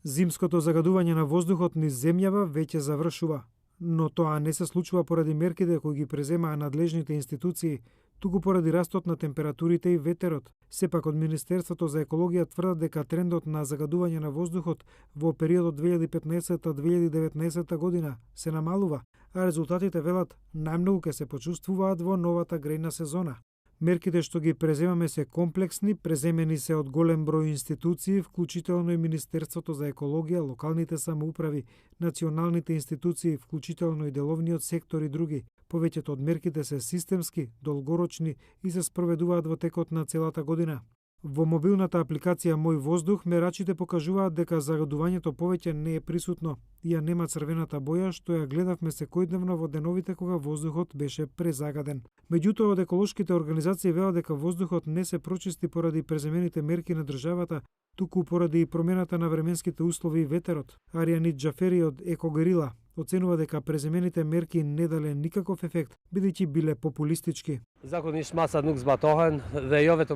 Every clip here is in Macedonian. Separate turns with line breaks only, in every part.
Зимското загадување на воздухот низ земјава веќе завршува, но тоа не се случува поради мерките кои ги преземаа надлежните институции, туку поради растот на температурите и ветерот. Сепак од Министерството за екологија тврдат дека трендот на загадување на воздухот во периодот 2015-2019 година се намалува, а резултатите велат најмногу ќе се почувствуваат во новата грејна сезона. Мерките што ги преземаме се комплексни, преземени се од голем број институции, вклучително и Министерството за екологија, локалните самоуправи, националните институции, вклучително и деловниот сектор и други. Повеќето од мерките се системски, долгорочни и се спроведуваат во текот на целата година. Во мобилната апликација Мој воздух мерачите покажуваат дека загадувањето повеќе не е присутно и ја нема црвената боја што ја гледавме секојдневно во деновите кога воздухот беше презагаден. Меѓутоа, од еколошките организации велат дека воздухот не се прочисти поради преземените мерки на државата, туку поради промената на временските услови и ветерот. Аријанит Џафери од Екогерила оценува дека преземените мерки не дале никаков ефект, бидејќи биле популистички.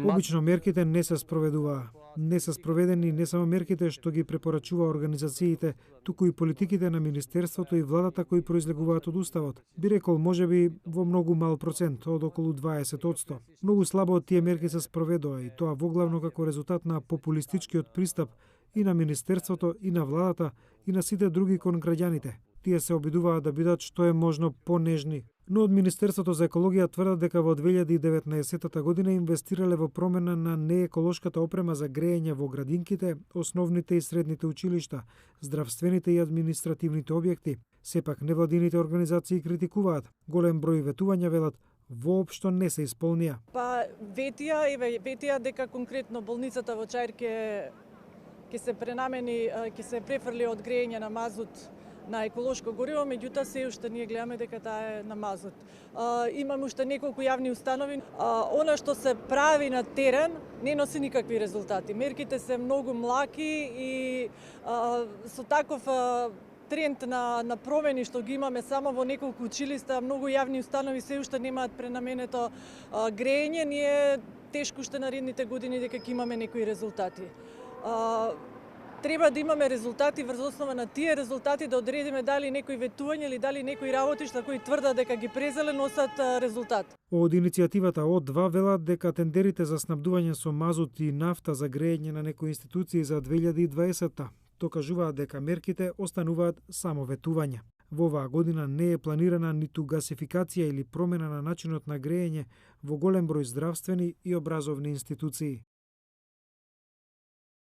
Обично мерките не се спроведуваа. Не се спроведени не само мерките што ги препорачува организациите, туку и политиките на Министерството и владата кои произлегуваат од Уставот. Би рекол можеби во многу мал процент, од околу 20%. Многу слабо од тие мерки се спроведоа и тоа воглавно како резултат на популистичкиот пристап и на Министерството, и на владата, и на сите други кон граѓаните. Тие се обидуваат да бидат што е можно понежни. Но од Министерството за екологија тврдат дека во 2019 година инвестирале во промена на нееколошката опрема за грејење во градинките, основните и средните училишта, здравствените и административните објекти. Сепак невладините организации критикуваат. Голем број ветувања велат воопшто не се исполнија.
Ветија дека конкретно болницата во Чаир ќе се пренамени, ќе се префрли од грејење на мазут на еколошко гориво, меѓутоа се уште ние гледаме дека таа е на мазут. Имаме уште неколку јавни установи. Она што се прави на терен не носи никакви резултати. Мерките се многу млаки и со таков тренд на промени што ги имаме само во неколку училишта, многу јавни установи се уште немаат пренаменето грејење, ние тешко уште наредните години дека ќе имаме некои резултати. Треба да имаме резултати, врз основа на тие резултати да одредиме дали некои ветувања или дали некои работишта кои тврдат дека ги презеле носат резултат.
Од иницијативата О2 велат дека тендерите за снабдување со мазут и нафта за грејење на некои институции за 2020-та докажуваат дека мерките остануваат само ветувања. Во оваа година не е планирана ниту гасификација или промена на начинот на грејење во голем број здравствени и образовни институции.